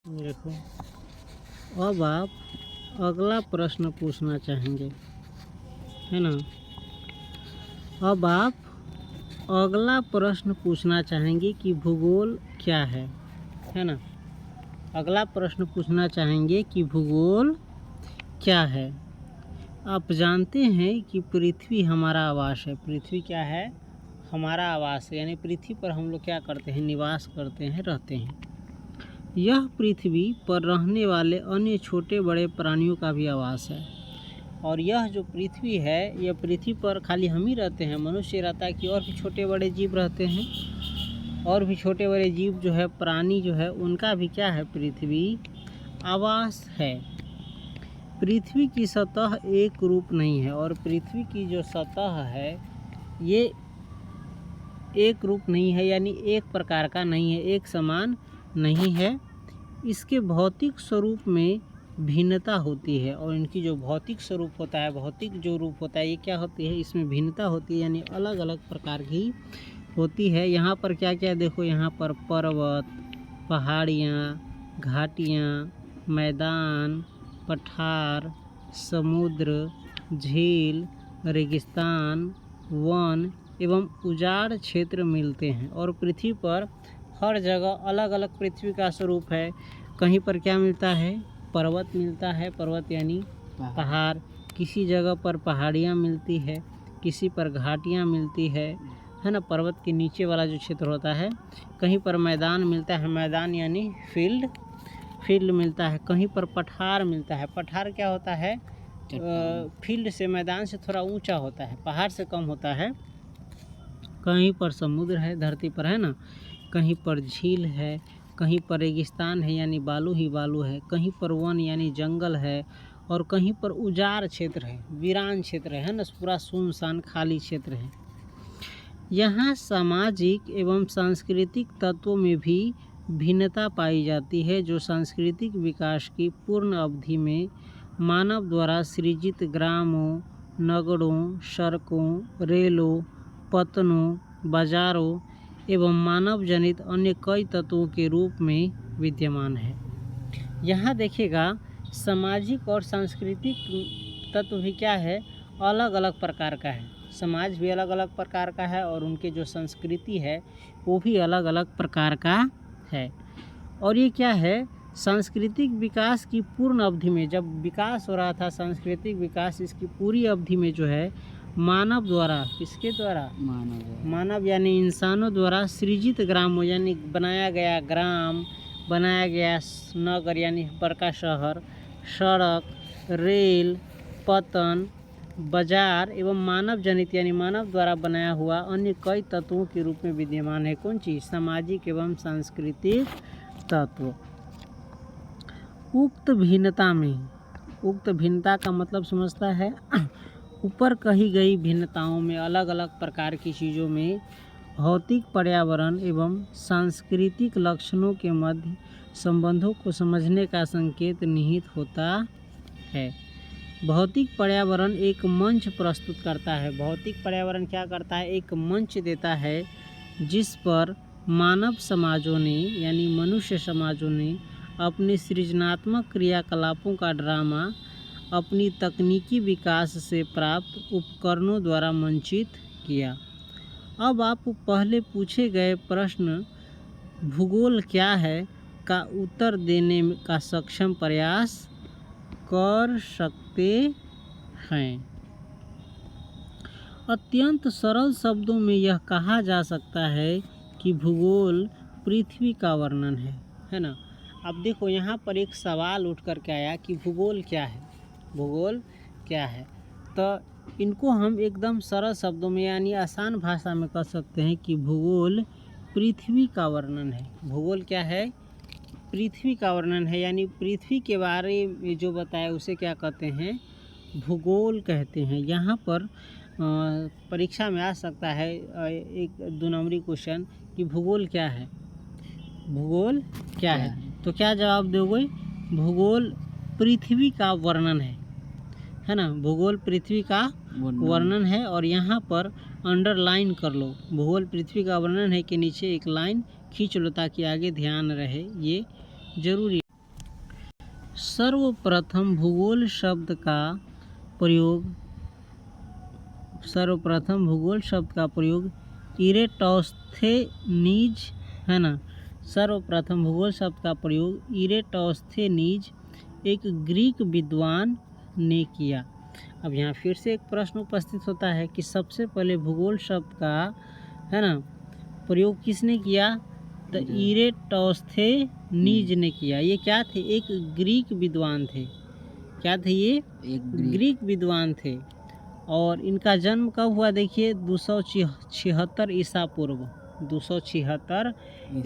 देखो, अब आप अगला प्रश्न पूछना चाहेंगे, है ना। अब आप अगला प्रश्न पूछना चाहेंगे कि भूगोल क्या है ना। अगला प्रश्न पूछना चाहेंगे कि भूगोल क्या है। आप जानते हैं कि पृथ्वी हमारा आवास है। पृथ्वी क्या है? हमारा आवास है, यानी पृथ्वी पर हम लोग क्या करते हैं? निवास करते हैं, रहते हैं। यह पृथ्वी पर रहने वाले अन्य छोटे बड़े प्राणियों का भी आवास है। और यह जो पृथ्वी है, यह पृथ्वी पर खाली हम ही रहते हैं, मनुष्य रहता है कि और भी छोटे बड़े जीव रहते हैं। और भी छोटे बड़े जीव जो है, प्राणी जो है, उनका भी क्या है? पृथ्वी आवास है। पृथ्वी की सतह एक रूप नहीं है, और पृथ्वी की जो सतह है ये एक रूप नहीं है, यानी एक प्रकार का नहीं है, एक समान नहीं है। इसके भौतिक स्वरूप में भिन्नता होती है, और इनकी जो भौतिक स्वरूप होता है, भौतिक जो रूप होता है, ये क्या होती है? इसमें भिन्नता होती है, यानी अलग अलग प्रकार की होती है। यहाँ पर क्या क्या देखो, यहाँ पर पर्वत, पहाड़ियाँ, घाटियाँ, मैदान, पठार, समुद्र, झील, रेगिस्तान, वन एवं उजाड़ क्षेत्र मिलते हैं। और पृथ्वी पर हर जगह अलग अलग पृथ्वी का स्वरूप है। कहीं पर क्या मिलता है? पर्वत मिलता है, पर्वत यानी पहाड़। किसी जगह पर पहाड़ियाँ मिलती है, किसी पर घाटियाँ मिलती है ना। पर्वत के नीचे वाला जो क्षेत्र होता है, कहीं पर मैदान मिलता है, मैदान यानी फील्ड मिलता है। कहीं पर पठार मिलता है। पठार क्या होता है? फील्ड से, मैदान से थोड़ा ऊंचा होता है, पहाड़ से कम होता है। कहीं पर समुद्र है धरती पर, है ना। कहीं पर झील है, कहीं पर रेगिस्तान है, यानी बालू ही बालू है। कहीं पर वन यानी जंगल है, और कहीं पर उजाड़ क्षेत्र है, वीरान क्षेत्र है ना, पूरा सुनसान खाली क्षेत्र है। यहाँ सामाजिक एवं सांस्कृतिक तत्वों में भी भिन्नता पाई जाती है, जो सांस्कृतिक विकास की पूर्ण अवधि में मानव द्वारा सृजित ग्रामों, नगरों, सड़कों, रेलों, पत्तनों, बाजारों एवं मानव जनित अन्य कई तत्वों के रूप में विद्यमान है। यहाँ देखिएगा, सामाजिक और सांस्कृतिक तत्व भी क्या है? अलग अलग प्रकार का है। समाज भी अलग अलग प्रकार का है, और उनके जो संस्कृति है वो भी अलग अलग प्रकार का है। और ये क्या है? सांस्कृतिक विकास की पूर्ण अवधि में, जब विकास हो रहा था सांस्कृतिक विकास, इसकी पूरी अवधि में जो है मानव द्वारा, किसके द्वारा? मानव यानी इंसानों द्वारा सृजित ग्रामों, यानी बनाया गया ग्राम, बनाया गया नगर यानी बड़का शहर, सड़क, रेल, पतन, बाजार एवं मानव जनित यानी मानव द्वारा बनाया हुआ अन्य कई तत्वों के रूप में विद्यमान है। कौन चीज़? सामाजिक एवं सांस्कृतिक तत्व। उक्त भिन्नता में, उक्त भिन्नता का मतलब समझता है ऊपर कही गई भिन्नताओं में, अलग अलग प्रकार की चीज़ों में भौतिक, पर्यावरण एवं सांस्कृतिक लक्षणों के मध्य संबंधों को समझने का संकेत निहित होता है। भौतिक पर्यावरण एक मंच प्रस्तुत करता है। भौतिक पर्यावरण क्या करता है? एक मंच देता है, जिस पर मानव समाजों ने, यानी मनुष्य समाजों ने अपने सृजनात्मक क्रियाकलापों का ड्रामा अपनी तकनीकी विकास से प्राप्त उपकरणों द्वारा मंचित किया। अब आप पहले पूछे गए प्रश्न भूगोल क्या है का उत्तर देने का सक्षम प्रयास कर सकते हैं। अत्यंत सरल शब्दों में यह कहा जा सकता है कि भूगोल पृथ्वी का वर्णन है ना। अब देखो, यहाँ पर एक सवाल उठ कर के आया कि भूगोल क्या है? भूगोल क्या है? तो इनको हम एकदम सरल शब्दों में, यानी आसान भाषा में कह सकते हैं कि भूगोल पृथ्वी का वर्णन है। भूगोल क्या है? पृथ्वी का वर्णन है, यानी पृथ्वी के बारे में जो बताया उसे क्या कहते हैं? भूगोल कहते हैं। यहाँ पर परीक्षा में आ सकता है एक 2 नंबरी क्वेश्चन कि भूगोल क्या है? भूगोल क्या है? तो क्या जवाब दोगे? भूगोल पृथ्वी का वर्णन है ना। भूगोल पृथ्वी का वर्णन है, और यहाँ पर अंडरलाइन कर लो, भूगोल पृथ्वी का वर्णन है के नीचे एक लाइन खींच लो ताकि आगे ध्यान रहे, ये जरूरी। सर्वप्रथम भूगोल शब्द का प्रयोग इरेटोस्थेनीज, है ना। सर्वप्रथम भूगोल शब्द का प्रयोग इरेटोस्थेनीज एक ग्रीक विद्वान ने किया। अब यहाँ फिर से एक प्रश्न उपस्थित होता है कि सबसे पहले भूगोल शब्द का, है ना, प्रयोग किसने किया? तो इरेटोस्थेनीज ने किया। ये क्या थे? एक ग्रीक विद्वान थे। क्या थे ये? एक ग्रीक विद्वान थे। और इनका जन्म कब हुआ? देखिए 276 ईसा पूर्व। 276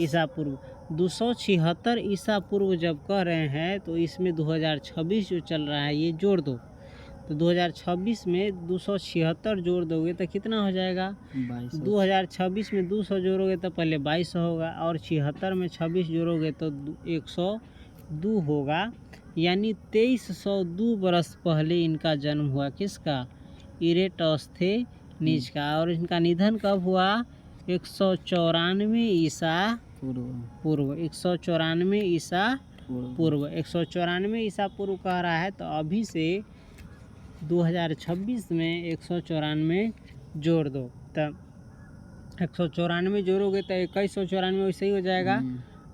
ईसा पूर्व। 276 ईसा पूर्व जब कह रहे हैं तो इसमें 2026 जो चल रहा है ये जोड़ दो। तो 2026 में 276 जोड़ दोगे तो कितना हो जाएगा? 2026 में 200 जोड़ोगे तो पहले 2200 होगा, और 76 में 26 जोड़ोगे तो 102 होगा। यानी 2302 बरस पहले इनका जन्म हुआ। किसका? इरेटोस्थेनीज का। और इनका निधन कब हुआ? 194 ईसा पूर्व। 194 ईसा पूर्व। 194 ईसा पूर्व कह रहा है तो अभी से 2026 में 194 जोड़ दो। तब 194 जोड़ोगे तो 2194 वैसे ही हो जाएगा।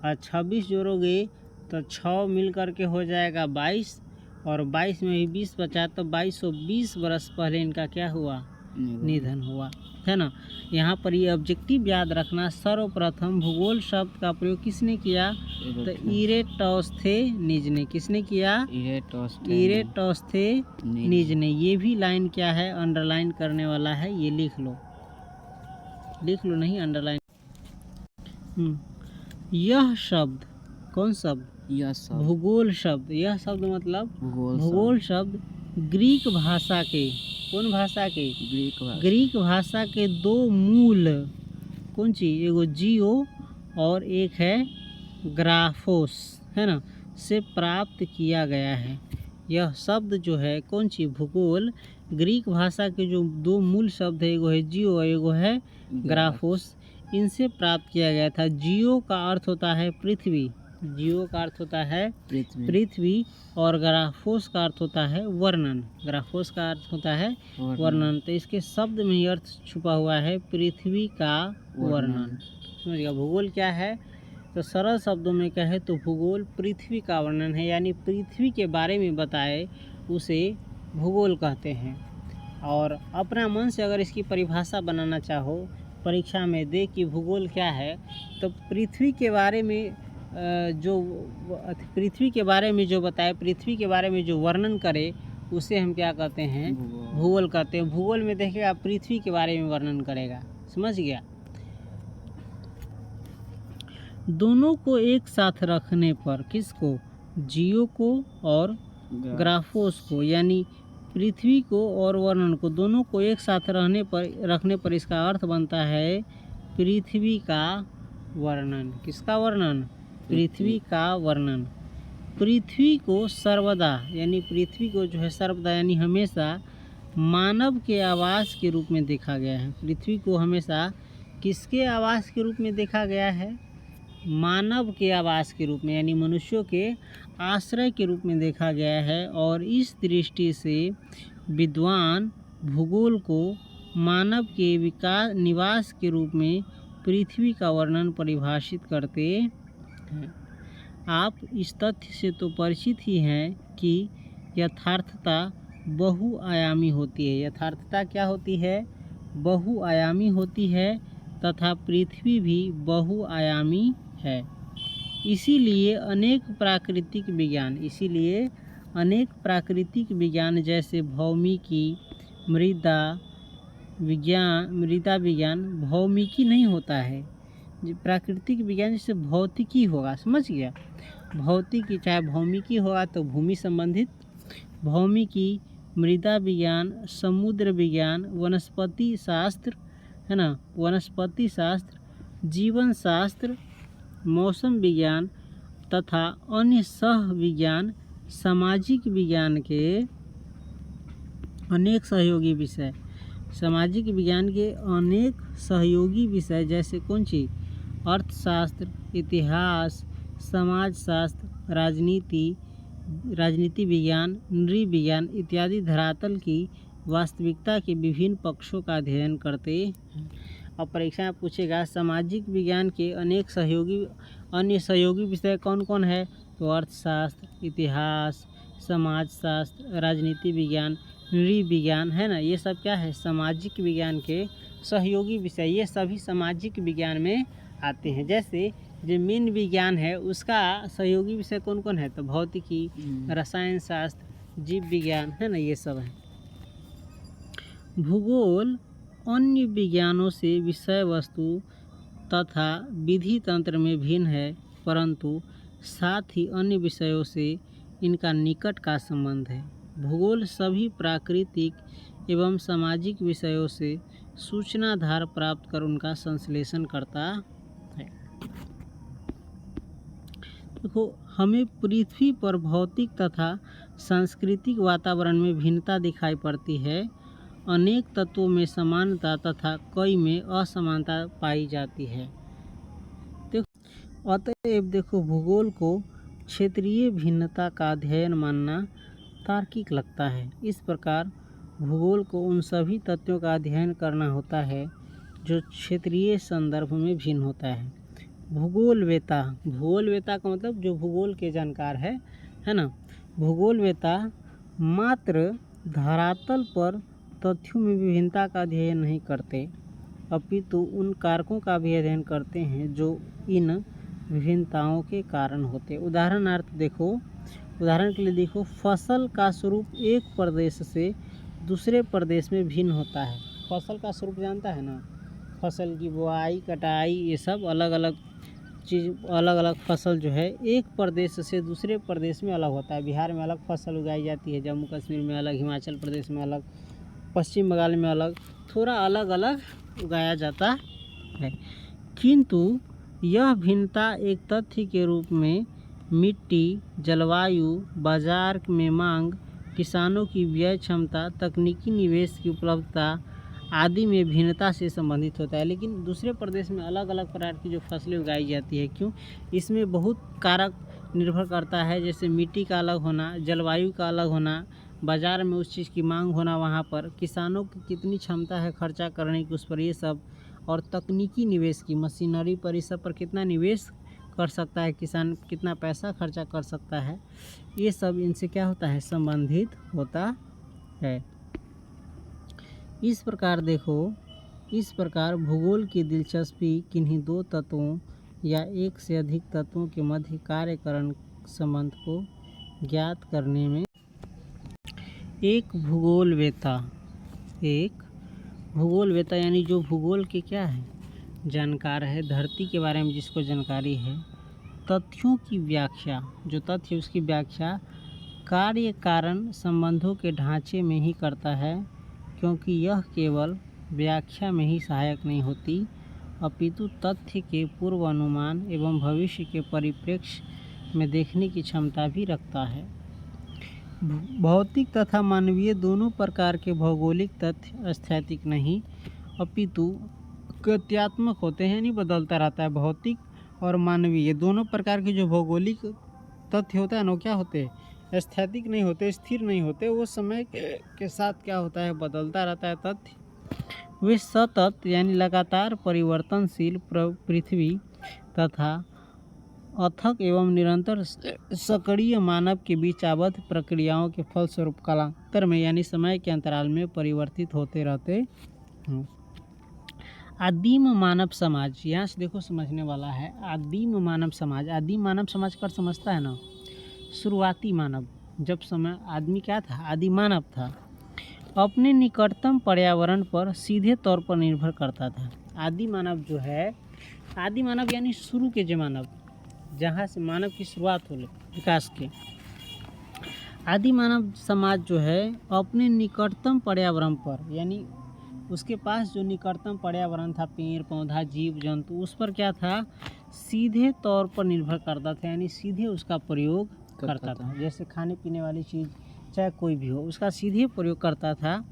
और 26 जोड़ोगे तो 6 मिल करके हो जाएगा 22, और 22 में भी 20 बचा तो 2220 बरस पहले इनका क्या हुआ? निधन हुआ, है ना। यहाँ पर ये ऑब्जेक्टिव याद रखना, सर्वप्रथम भूगोल शब्द का प्रयोग किसने किया? तो इरेटोस्थेनीज ने। किसने किया? इरेटोस्थेनीज ने। ये भी लाइन क्या है? अंडरलाइन करने वाला है, ये लिख लो नहीं, अंडरलाइन। यह शब्द, कौन शब्द? यह शब्द भूगोल शब्द। यह शब्द मतलब भूगोल शब्द ग्रीक भाषा के, कौन भाषा के? ग्रीक भाषा के दो मूल, कौन सी? एगो जियो और एक है ग्राफोस, है ना, से प्राप्त किया गया है। यह शब्द जो है कौन सी? भूगोल। ग्रीक भाषा के जो दो मूल शब्द है, एगो है जियो और एगो है ग्राफोस, इनसे प्राप्त किया गया था। जियो का अर्थ होता है पृथ्वी। जियो का अर्थ होता है पृथ्वी, और ग्राफोस का अर्थ होता है वर्णन। ग्राफोस का अर्थ होता है वर्णन। तो इसके शब्द में ही अर्थ छुपा हुआ है, पृथ्वी का वर्णन। समझिएगा भूगोल क्या है? तो सरल शब्दों में कहे तो भूगोल पृथ्वी का वर्णन है, यानी पृथ्वी के बारे में बताए उसे भूगोल कहते हैं। और अपना मन से अगर इसकी परिभाषा बनाना चाहो, परीक्षा में दे कि भूगोल क्या है, तो पृथ्वी के बारे में जो बताए, पृथ्वी के बारे में जो वर्णन करे उसे हम क्या कहते हैं? भूगोल कहते हैं। भूगोल में देखिएगा पृथ्वी के बारे में वर्णन करेगा। समझ गया? दोनों को एक साथ रखने पर, किसको? जियो को और ग्राफोस को, यानी पृथ्वी को और वर्णन को, दोनों को एक साथ रखने पर इसका अर्थ बनता है पृथ्वी का वर्णन। किसका वर्णन? पृथ्वी का वर्णन। पृथ्वी को सर्वदा, यानी पृथ्वी को जो है सर्वदा यानी हमेशा मानव के आवास के रूप में देखा गया है। पृथ्वी को हमेशा किसके आवास के रूप में देखा गया है? मानव के आवास के रूप में, यानी मनुष्यों के आश्रय के रूप में देखा गया है। और इस दृष्टि से विद्वान भूगोल को मानव के निवास के रूप में पृथ्वी का वर्णन परिभाषित करते हैं। आप इस तथ्य से तो परिचित ही हैं कि यथार्थता बहुआयामी होती है। यथार्थता क्या होती है? बहुआयामी होती है, तथा पृथ्वी भी बहुआयामी है। इसीलिए अनेक प्राकृतिक विज्ञान जैसे भौमिकी, मृदा विज्ञान भौमिकी नहीं होता है। प्राकृतिक विज्ञान जैसे भौतिकी होगा, समझ गया? भौतिकी चाहे भौमिकी होगा तो भूमि संबंधित भौमिकी, मृदा विज्ञान, समुद्र विज्ञान, वनस्पति शास्त्र, है ना, वनस्पति शास्त्र, जीवन शास्त्र, मौसम विज्ञान तथा अन्य सह विज्ञान, सामाजिक विज्ञान के अनेक सहयोगी विषय, सामाजिक विज्ञान के अनेक सहयोगी विषय जैसे कौन सी? अर्थशास्त्र, इतिहास, समाजशास्त्र, राजनीति, राजनीति विज्ञान, नृविज्ञान इत्यादि धरातल की वास्तविकता के विभिन्न पक्षों का अध्ययन करते हैं। अब परीक्षा में पूछेगा सामाजिक विज्ञान के अन्य सहयोगी विषय कौन कौन है, तो अर्थशास्त्र, इतिहास, समाजशास्त्र, राजनीति विज्ञान, नृविज्ञान, है ना। ये सब क्या है, सामाजिक विज्ञान के सहयोगी विषय, ये सभी सामाजिक विज्ञान में आते हैं। जैसे जो मेन विज्ञान है उसका सहयोगी विषय कौन कौन है, तो भौतिकी, रसायन शास्त्र, जीव विज्ञान, है ना, ये सब है। भूगोल अन्य विज्ञानों से विषय वस्तु तथा विधि तंत्र में भिन्न है, परंतु साथ ही अन्य विषयों से इनका निकट का संबंध है। भूगोल सभी प्राकृतिक एवं सामाजिक विषयों से सूचनाधार प्राप्त कर उनका संश्लेषण करता है। देखो, हमें पृथ्वी पर भौतिक तथा सांस्कृतिक वातावरण में भिन्नता दिखाई पड़ती है। अनेक तत्वों में समानता तथा कई में असमानता पाई जाती है। अतएव देखो, भूगोल को क्षेत्रीय भिन्नता का अध्ययन मानना तार्किक लगता है। इस प्रकार भूगोल को उन सभी तथ्यों का अध्ययन करना होता है जो क्षेत्रीय संदर्भ में भिन्न होता है। भूगोलवेता का मतलब जो भूगोल के जानकार है ना। भूगोलवेता मात्र धरातल पर तथ्यों में विभिन्नता का अध्ययन नहीं करते, अपितु उन कारकों का भी अध्ययन करते हैं जो इन विभिन्नताओं के कारण होते। उदाहरण के लिए देखो, फसल का स्वरूप एक प्रदेश से दूसरे प्रदेश में भिन्न होता है। फसल का स्वरूप जानता है ना, फसल की बुआई, कटाई, ये सब अलग अलग फसल जो है एक प्रदेश से दूसरे प्रदेश में अलग होता है। बिहार में अलग फसल उगाई जाती है, जम्मू कश्मीर में अलग, हिमाचल प्रदेश में अलग, पश्चिम बंगाल में अलग, थोड़ा अलग अलग उगाया जाता है। किंतु यह भिन्नता एक तथ्य के रूप में मिट्टी, जलवायु, बाजार में मांग, किसानों की व्यय क्षमता, तकनीकी निवेश की उपलब्धता आदि में भिन्नता से संबंधित होता है। लेकिन दूसरे प्रदेश में अलग अलग प्रकार की जो फसलें उगाई जाती है, क्यों, इसमें बहुत कारक निर्भर करता है। जैसे मिट्टी का अलग होना, जलवायु का अलग होना, बाज़ार में उस चीज़ की मांग होना, वहाँ पर किसानों की कितनी क्षमता है खर्चा करने की उस पर, ये सब, और तकनीकी निवेश की, मशीनरी पर, इस सब पर कितना निवेश कर सकता है किसान, कितना पैसा खर्चा कर सकता है, ये सब इनसे क्या होता है, संबंधित होता है। इस प्रकार भूगोल की दिलचस्पी किन्हीं दो तत्वों या एक से अधिक तत्वों के मध्य कार्यकरण संबंध को ज्ञात करने में। एक भूगोलवेता यानी जो भूगोल के क्या है, जानकार है, धरती के बारे में जिसको जानकारी है, तथ्यों की व्याख्या, जो तथ्य उसकी व्याख्या कार्य कारण संबंधों के ढांचे में ही करता है, क्योंकि यह केवल व्याख्या में ही सहायक नहीं होती, अपितु तथ्य के पूर्व अनुमान एवं भविष्य के परिप्रेक्ष्य में देखने की क्षमता भी रखता है। भौतिक तथा मानवीय दोनों प्रकार के भौगोलिक तथ्य स्थैतिक नहीं अपितु गत्यात्मक होते हैं, नहीं बदलता रहता है। भौतिक और मानवीय दोनों प्रकार के जो भौगोलिक तथ्य होता है ना, क्या होते हैं, स्थैतिक नहीं होते, स्थिर नहीं होते, वो समय के साथ क्या होता है, बदलता रहता है तथ्य। वे सतत यानी लगातार परिवर्तनशील पृथ्वी तथा अथक एवं निरंतर सक्रिय मानव के बीच आबद्ध प्रक्रियाओं के फलस्वरूप कालांतर में यानी समय के अंतराल में परिवर्तित होते रहते हैं। आदिम मानव समाज, यहाँ से देखो समझने वाला है। आदिम मानव समाज कर समझता है ना, शुरुआती मानव, जब समय आदमी क्या था, आदि मानव था, अपने निकटतम पर्यावरण पर सीधे तौर पर निर्भर करता था। आदि मानव जो है, आदि मानव यानी शुरू के जो मानव, जहाँ से मानव की शुरुआत हो विकास के, आदि मानव समाज जो है अपने निकटतम पर्यावरण पर, यानी उसके पास जो निकटतम पर्यावरण था, पेड़ पौधा जीव जंतु, उस पर क्या था, सीधे तौर पर निर्भर करता था, यानी सीधे उसका प्रयोग करता था। जैसे खाने पीने वाली चीज़ चाहे कोई भी हो, उसका सीधे प्रयोग करता था।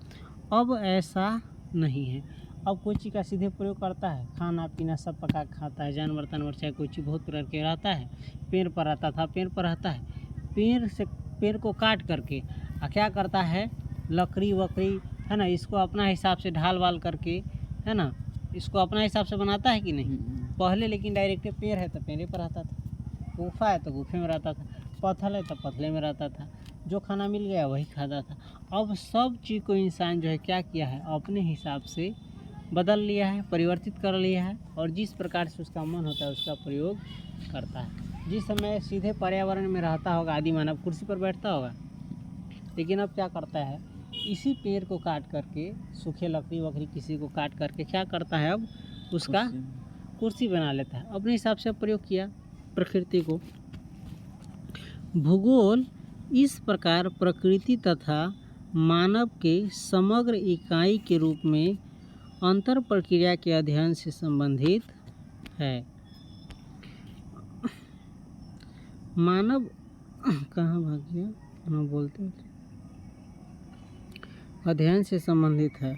अब ऐसा नहीं है। अब कोई चीज़ का सीधे प्रयोग करता है, खाना पीना सब पका खाता है, जानवर चाहे कोई चीज़ बहुत प्रकार के रहता है। पेड़ पर रहता था, पेड़ पर रहता है, पेड़ से पेड़ को काट करके क्या करता है, लकड़ी वकड़ी है ना, इसको अपना हिसाब से ढाल वाल करके है ना, इसको अपना हिसाब से बनाता है कि नहीं। पहले लेकिन डायरेक्ट पेड़ है तो पेड़े पर रहता था, गुफा है तो गुफे में रहता था, पत्थर है तो पथले में रहता था, जो खाना मिल गया वही खाता था। अब सब चीज़ को इंसान जो है क्या किया है, अपने हिसाब से बदल लिया है, परिवर्तित कर लिया है, और जिस प्रकार से उसका मन होता है उसका प्रयोग करता है। जिस समय सीधे पर्यावरण में रहता होगा आदि मानव, कुर्सी पर बैठता होगा, लेकिन अब क्या करता है, इसी पेड़ को काट करके, सूखे लकड़ी वकड़ी किसी को काट करके क्या करता है, अब उसका कुर्सी बना लेता है, अपने हिसाब से प्रयोग किया प्रकृति को। भूगोल इस प्रकार प्रकृति तथा मानव के समग्र इकाई के रूप में अंतर प्रक्रिया के अध्ययन से संबंधित है। मानव कहाँ भाग गया, हम बोलते हैं अध्ययन से संबंधित है।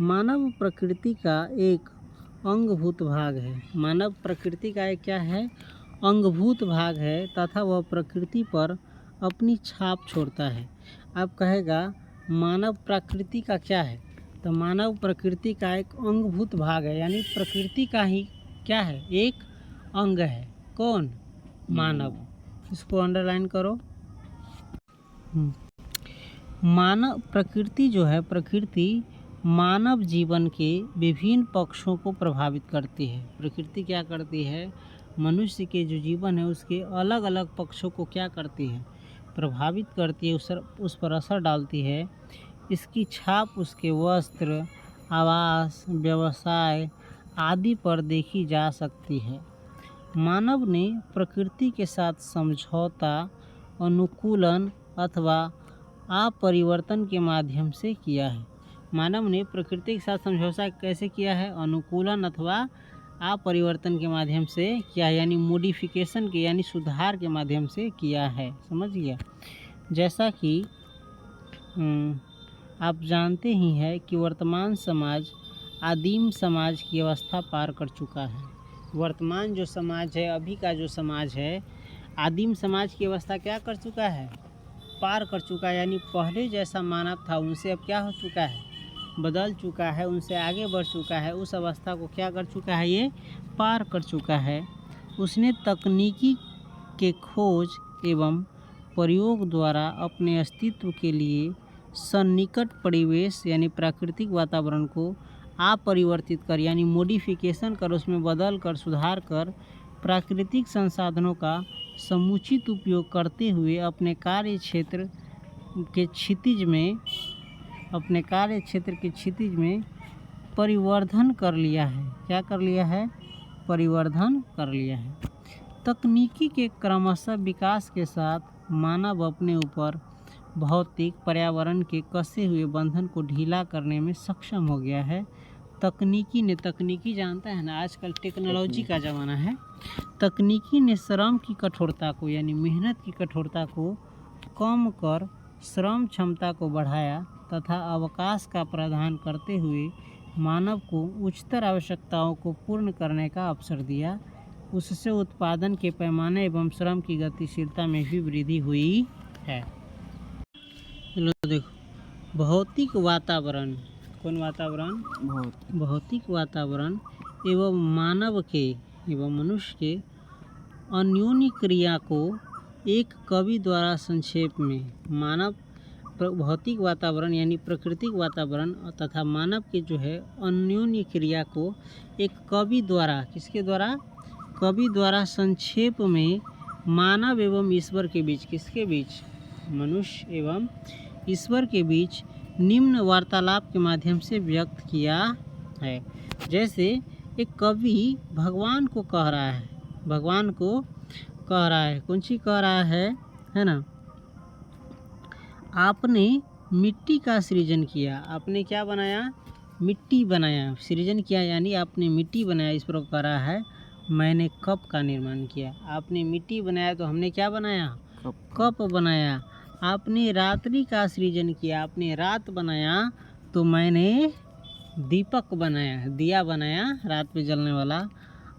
मानव प्रकृति का एक अंगभूत भाग है। मानव प्रकृति का एक क्या है, अंगभूत भाग है, तथा वह प्रकृति पर अपनी छाप छोड़ता है। आप कहेगा मानव प्रकृति का क्या है, तो मानव प्रकृति का एक अंगभूत भाग है, यानी प्रकृति का ही क्या है, एक अंग है। कौन, मानव। इसको अंडरलाइन करो। मानव प्रकृति जो है, प्रकृति मानव जीवन के विभिन्न पक्षों को प्रभावित करती है। प्रकृति क्या करती है, मनुष्य के जो जीवन है उसके अलग अलग पक्षों को क्या करती है, प्रभावित करती है, उस पर असर डालती है। इसकी छाप उसके वस्त्र, आवास, व्यवसाय आदि पर देखी जा सकती है। मानव ने प्रकृति के साथ समझौता, अनुकूलन अथवा अपरिवर्तन के माध्यम से किया है। मानव ने प्रकृति के साथ समझौता कैसे किया है, अनुकूलन अथवा अपरिवर्तन के माध्यम से किया है, यानी मॉडिफिकेशन के, यानी सुधार के माध्यम से किया है। समझ गया। जैसा कि आप जानते ही हैं कि वर्तमान समाज आदिम समाज की अवस्था पार कर चुका है। वर्तमान जो समाज है, अभी का जो समाज है, आदिम समाज की अवस्था क्या कर चुका है, पार कर चुका है। यानी पहले जैसा मानव था उनसे अब क्या हो चुका है, बदल चुका है, उनसे आगे बढ़ चुका है। उस अवस्था को क्या कर चुका है, ये पार कर चुका है। उसने तकनीकी के खोज एवं प्रयोग द्वारा अपने अस्तित्व के लिए सन्निकट परिवेश यानी प्राकृतिक वातावरण को अपरिवर्तित कर, यानी मॉडिफिकेशन कर, उसमें बदल कर, सुधार कर, प्राकृतिक संसाधनों का समुचित उपयोग करते हुए अपने कार्य क्षेत्र के क्षितिज में परिवर्धन कर लिया है। क्या कर लिया है, परिवर्धन कर लिया है। तकनीकी के क्रमशः विकास के साथ मानव अपने ऊपर भौतिक पर्यावरण के कसे हुए बंधन को ढीला करने में सक्षम हो गया है। तकनीकी जानता है ना, आजकल टेक्नोलॉजी का ज़माना है। तकनीकी ने श्रम की कठोरता को, यानी मेहनत की कठोरता को कम कर श्रम क्षमता को बढ़ाया तथा अवकाश का प्रदान करते हुए मानव को उच्चतर आवश्यकताओं को पूर्ण करने का अवसर दिया। उससे उत्पादन के पैमाने एवं श्रम की गतिशीलता में भी वृद्धि हुई है। लो देखो, भौतिक वातावरण, कौन वातावरण, भौतिक वातावरण एवं मानव के एवं मनुष्य के अन्योन्य क्रिया को एक कवि द्वारा संक्षेप में मानव भौतिक वातावरण यानी प्राकृतिक वातावरण तथा मानव के जो है अन्योन्य क्रिया को एक कवि द्वारा, किसके द्वारा, कवि द्वारा संक्षेप में मानव एवं ईश्वर के बीच, किसके बीच, मनुष्य एवं ईश्वर के बीच निम्न वार्तालाप के माध्यम से व्यक्त किया है। जैसे एक कवि भगवान को कह रहा है, भगवान को कह रहा है, कौन सी कह रहा है ना, आपने मिट्टी का सृजन किया, आपने क्या बनाया, मिट्टी बनाया, सृजन किया, यानी आपने मिट्टी बनाया। इस प्रकार कह रहा है मैंने कप का निर्माण किया। आपने मिट्टी बनाया तो हमने क्या बनाया, कप बनाया। आपने रात्रि का सृजन किया, आपने रात बनाया तो मैंने दीपक बनाया, दिया बनाया रात में जलने वाला।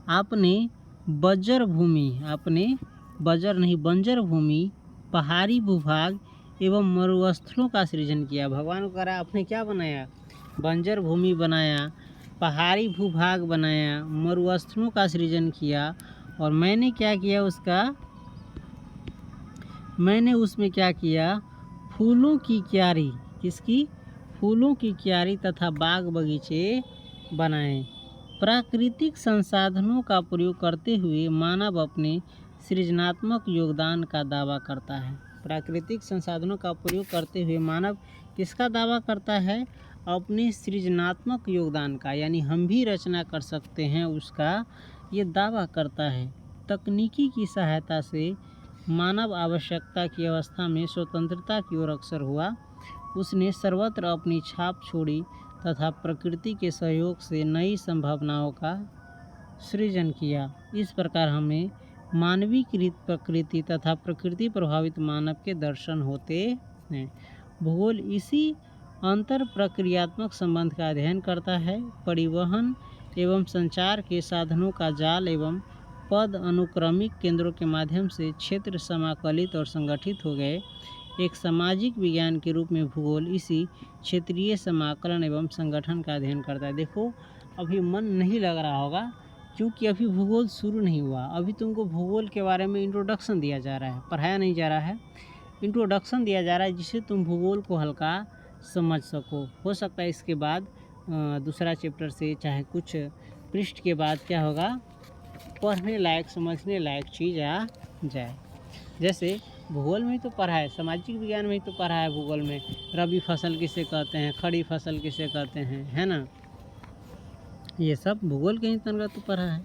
आपने बज्र भूमि, आपने बंजर नहीं बंजर भूमि, पहाड़ी भूभाग एवं मरुस्थलों का सृजन किया। भगवान को करा आपने क्या बनाया? बंजर भूमि बनाया, पहाड़ी भूभाग बनाया, मरुस्थलों का सृजन किया। और मैंने क्या किया मैंने उसमें क्या किया? फूलों की क्यारी, किसकी? फूलों की क्यारी तथा बाग बगीचे बनाए। प्राकृतिक संसाधनों का प्रयोग करते हुए मानव अपने सृजनात्मक योगदान का दावा करता है। प्राकृतिक संसाधनों का प्रयोग करते हुए मानव किसका दावा करता है? अपने सृजनात्मक योगदान का, यानी हम भी रचना कर सकते हैं उसका ये दावा करता है। तकनीकी की सहायता से मानव आवश्यकता की अवस्था में स्वतंत्रता की ओर अग्रसर हुआ। उसने सर्वत्र अपनी छाप छोड़ी तथा प्रकृति के सहयोग से नई संभावनाओं का सृजन किया। इस प्रकार हमें मानवीकृत प्रकृति तथा प्रकृति प्रभावित मानव के दर्शन होते हैं। भूगोल इसी अंतर प्रक्रियात्मक संबंध का अध्ययन करता है। परिवहन एवं संचार के साधनों का जाल एवं पद अनुक्रमिक केंद्रों के माध्यम से क्षेत्र समाकलित और संगठित हो गए। एक सामाजिक विज्ञान के रूप में भूगोल इसी क्षेत्रीय समाकलन एवं संगठन का अध्ययन करता है। देखो अभी मन नहीं लग रहा होगा क्योंकि अभी भूगोल शुरू नहीं हुआ। अभी तुमको भूगोल के बारे में इंट्रोडक्शन दिया जा रहा है, पढ़ाया नहीं जा रहा है, इंट्रोडक्शन दिया जा रहा है जिससे तुम भूगोल को हल्का समझ सको। हो सकता है इसके बाद दूसरा चैप्टर से चाहे कुछ पृष्ठ के बाद क्या होगा, पढ़ने लायक समझने लायक चीज़ आ जाए। जैसे भूगोल में ही तो पढ़ा है, सामाजिक विज्ञान में ही तो पढ़ा है भूगोल में, रबी फसल किसे कहते हैं, खड़ी फसल किसे कहते हैं, है ना। ये सब भूगोल के ही अंतर्गत तो पढ़ा है।